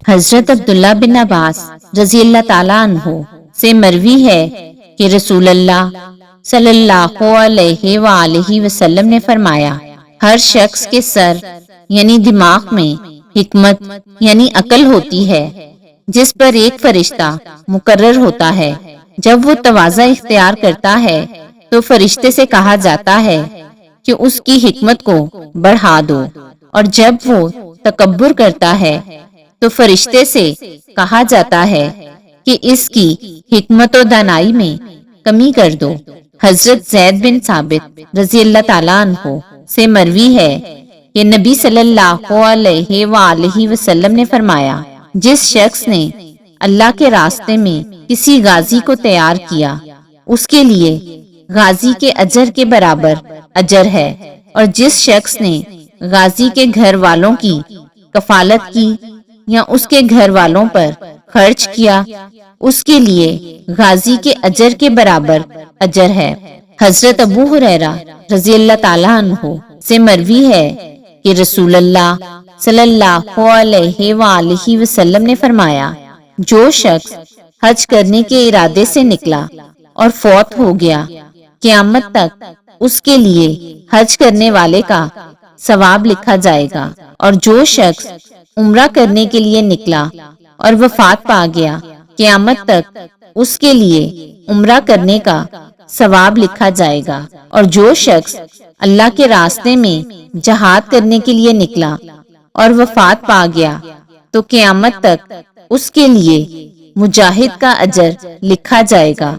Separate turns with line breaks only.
حضرت عبداللہ بن عباس رضی اللہ تعالیٰ عنہ سے مروی ہے کہ رسول اللہ صلی اللہ علیہ وآلہ وسلم نے فرمایا، ہر شخص کے سر یعنی دماغ میں حکمت یعنی عقل ہوتی ہے، جس پر ایک فرشتہ مقرر ہوتا ہے۔ جب وہ تواضع اختیار کرتا ہے تو فرشتے سے کہا جاتا ہے کہ اس کی حکمت کو بڑھا دو، اور جب وہ تکبر کرتا ہے تو فرشتے سے کہا جاتا ہے کہ اس کی حکمت و دانائی میں کمی کر دو۔ حضرت زید بن ثابت رضی اللہ تعالیٰ عنہ سے مروی ہے کہ نبی صلی اللہ علیہ وآلہ وسلم نے فرمایا، جس شخص نے اللہ کے راستے میں کسی غازی کو تیار کیا، اس کے لیے غازی کے اجر کے برابر اجر ہے، اور جس شخص نے غازی کے گھر والوں کی کفالت کی یا اس کے گھر والوں پر خرچ کیا، اس کے لیے غازی کے اجر کے برابر اجر ہے۔ حضرت ابو ہریرہ رضی اللہ تعالیٰ عنہ سے مروی ہے کہ رسول اللہ صلی اللہ علیہ وآلہ وسلم نے فرمایا، جو شخص حج کرنے کے ارادے سے نکلا اور فوت ہو گیا، قیامت تک اس کے لیے حج کرنے والے کا ثواب لکھا جائے گا، اور جو شخص عمرہ کرنے کے لیے نکلا اور وفات پا گیا، قیامت تک اس کے لیے عمرہ کرنے کا ثواب لکھا جائے گا، اور جو شخص اللہ کے راستے میں جہاد کرنے کے لیے نکلا اور وفات پا گیا تو قیامت تک اس کے لیے مجاہد کا اجر لکھا جائے گا۔